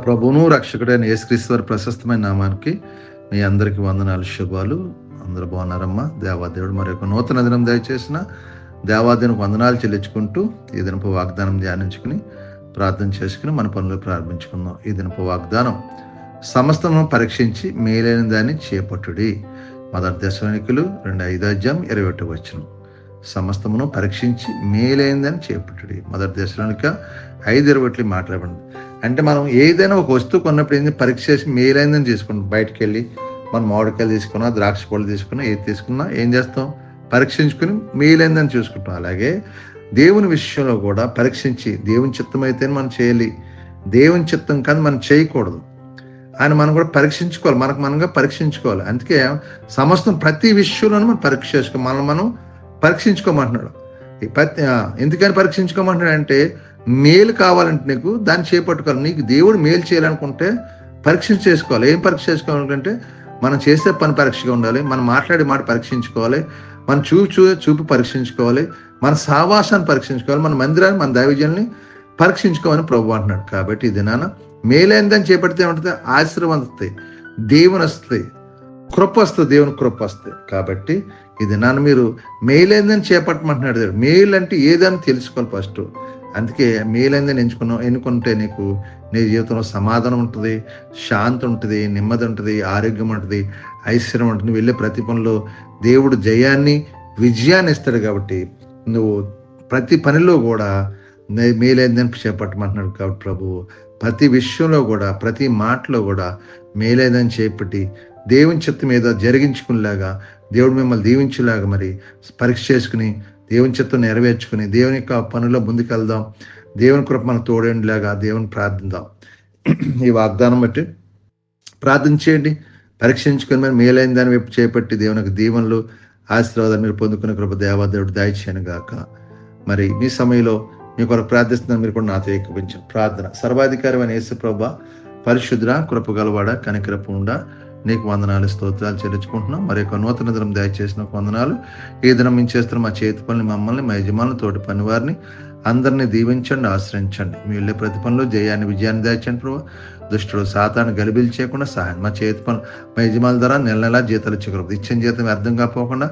ప్రభువును రక్షకుడైన యేసుక్రీస్తు వారి ప్రశస్తమైన నామానికి మీ అందరికీ వందనాలు, శుభాలు. అందరూ బాగున్నారమ్మా? దేవాదేవుడు మరి యొక్క నూతన దినం దయచేసిన దేవాదేవునికి వందనాలు చెల్లించుకుంటూ ఈ దినపు వాగ్దానం ధ్యానించుకుని ప్రార్థన చేసుకుని మన పనులు ప్రారంభించుకుందాం. ఈ దినపు వాగ్దానం, సమస్తము పరీక్షించి మేలైన దాన్ని చేపట్టుడి. మొదటి దశలోనికులు 2:5-21. సమస్తమును పరీక్షించి మేలైందని చేపట్టుడి. మొదటి దశలోనిక 5:20 మాట్లాడబడింది. అంటే మనం ఏదైనా ఒక వస్తువు కొన్నప్పుడు ఏంటి, పరీక్ష చేసి మేలైందని చేసుకుంటాం. బయటకు వెళ్ళి మనం మామిడికాయలు తీసుకున్నా, ద్రాక్ష పళ్ళు తీసుకున్నా, ఏది తీసుకున్నా ఏం చేస్తాం, పరీక్షించుకుని మేలైందని చూసుకుంటాం. అలాగే దేవుని విషయంలో కూడా పరీక్షించి, దేవుని చిత్తం అయితే మనం చేయాలి, దేవుని చిత్తం కానీ మనం చేయకూడదు అని మనం కూడా పరీక్షించుకోవాలి. మనంగా పరీక్షించుకోవాలి. అందుకే సమస్తం ప్రతి విషయంలోనూ మనం పరీక్ష చేసుకోవాలి. మనం పరీక్షించుకోమంటున్నాడు. ఎందుకని పరీక్షించుకోమంటున్నాడు అంటే, మేలు కావాలంటే నీకు దాన్ని చేపట్టుకోవాలి. నీకు దేవుడు మేలు చేయాలనుకుంటే పరీక్ష చేసుకోవాలి. ఏం పరీక్ష చేసుకోవాలంటే, మనం చేసే పని పరీక్షగా ఉండాలి, మనం మాట్లాడే మాట పరీక్షించుకోవాలి, మన చూపు పరీక్షించుకోవాలి, మన సావాసాన్ని పరీక్షించుకోవాలి, మన మందిరాన్ని, మన దైవజనుల్ని పరీక్షించుకోవాలని ప్రభు అంటున్నాడు. కాబట్టి ఇది నాన్న మేలైందని చేపడితే ఏమంటుంది, ఆశీర్వాదం వస్తాయి, దేవుని వస్తాయి, కృప వస్తుంది, దేవుని కృప వస్తాయి. కాబట్టి ఇది నాన్న మీరు మేలైందని చేపట్టమంటున్నాడు. మేలు అంటే ఏదని తెలుసుకోవాలి ఫస్ట్. అందుకే మేలైందని ఎన్నుకుంటే నీకు నీ జీవితంలో సమాధానం ఉంటుంది, శాంతి ఉంటుంది, నెమ్మది ఉంటుంది, ఆరోగ్యం ఉంటుంది, ఐశ్వర్యం ఉంటుంది. వెళ్ళే ప్రతి పనిలో దేవుడు జయాన్ని, విజయాన్ని ఇస్తాడు. కాబట్టి నువ్వు ప్రతి పనిలో కూడా మేలైందని చేపట్టమంటున్నాడు. కాబట్టి ప్రభు ప్రతి విషయంలో కూడా, ప్రతి మాటలో కూడా మేలైందని చేపట్టి దేవుని చిత్తం మీద జరిగించుకునేలాగా, దేవుడు మిమ్మల్ని దీవించేలాగా మరి పరీక్ష చేసుకుని దేవుని చిత్తం నెరవేర్చుకుని దేవుని యొక్క పనుల్లో ముందుకెళ్దాం. దేవుని కృప మనకు తోడేలాగా దేవుని ప్రార్థిద్దాం. ఈ వాగ్దానం బట్టి ప్రార్థన చేయండి. పరీక్షించుకుని మరి మేలైన దాని వైపు చేపట్టి దేవునికి దీవెనలు, ఆశీర్వాదాలు మీరు పొందుకునే కృప దేవాదేవుడు దయచేయను గాక. మరి మీ సమయంలో మీ కొరకు ప్రార్థిస్తున్నాను, మీరు కూడా నాతో ఏకీభవించండి. ప్రార్థన. సర్వాధికారమైన యేసు ప్రభువా, పరిశుద్ధ కృపగలవాడ, కనికరపుండా, నీకు వందనాలు, స్తోత్రాలు చెల్లించుకుంటున్నాం. మరి యొక్క నూతన దినం దయచేసిన వందనాలు. ఈ దినం మేము చేస్తున్న మా చేతి పనులు, మమ్మల్ని, మా యజమానులు, తోటి పని వారిని అందరినీ దీవించండి, ఆశ్రయించండి. మీ వెళ్ళే ప్రతి పనులు జయాన్ని, విజయాన్ని దయచండి ప్రభు. దుష్టుడు సాతాను గలిబిలు చేయకుండా సహాయం. మా చేతి పనులు, మా యజమానుల ద్వారా నెల జీతాలు ఇచ్చగలరు. ఇచ్చిన జీతం వ్యర్థం కాపోకుండా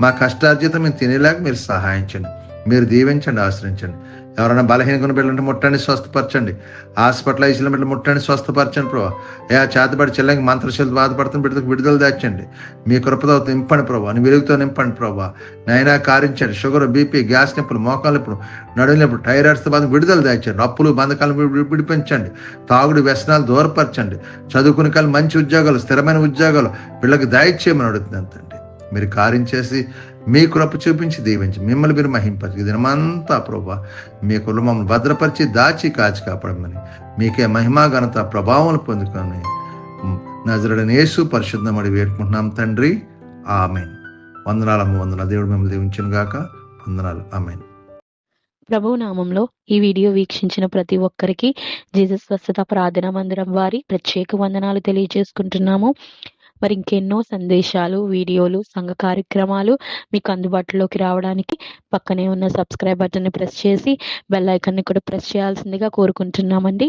మా కష్టార్జితం మేము తినేలాగా మీరు సహాయించండి. మీరు దీవించండి, ఆశ్రయించండి. ఎవరైనా బలహీనమైన బిడ్డలంటే ముట్టండి, స్వస్థపరచండి. హాస్పిటల్ ఐసీలో బిడ్డలు ముట్టండి, స్వస్థపరచండి ప్రభావ. చేతబడి చెల్లంగి మంత్రశీలు బాధపడుతున్న బిడ్డలకు విడుదల దాచండి. మీ కృపతో నింపండి ప్రభావ, నీ వెలుగుతో నింపండి ప్రభావ. నైనా కారించండి. షుగర్, బీపీ, గ్యాస్ నొప్పులు, మోకాలు నొప్పులు, నడుము నొప్పులు, థైరాయిడ్స్తో బాధ విడుదల దాచండి. అప్పులు, బంధకాలను విడిపించండి. తాగుడు వ్యసనాలు దూరపరచండి. చదువుకునే కాలం మంచి ఉద్యోగాలు, స్థిరమైన ఉద్యోగాలు వీళ్ళకి దయచేయమని అడుగుతుంది. అంతండి మీరు కార్యం మీ కృప చూపించి దీవించి మిమ్మల్ని మీరు మహింపరిచి దినమంతా ప్రభా మీ కుల మమ్మల్ని భద్రపరిచి దాచి కాచి కాపాడమని మీకే మహిమా ఘనత ప్రభావాలు పొందుకొని నజరుడైన యేసు పరిశుద్ధమడి వేడుకుంటున్నాం తండ్రి. ఆమేన్. వందనాలు. దేవుడు మిమ్మల్ని దీవించును గాక. వందనాలు. ఆమేన్. ప్రభు నామంలో ఈ వీడియో వీక్షించిన ప్రతి ఒక్కరికి జీసస్ స్వస్థత ప్రార్థనా మందిరం వారి ప్రత్యేక వందనాలు తెలియజేసుకుంటున్నాము. మరి ఇంకెన్నో సందేశాలు, వీడియోలు, సంఘ కార్యక్రమాలు మీకు అందుబాటులోకి రావడానికి పక్కనే ఉన్న సబ్స్క్రైబ్ బటన్ని ప్రెస్ చేసి బెల్ ఐకాన్ని కూడా ప్రెస్ చేయాల్సిందిగా కోరుకుంటున్నామండి.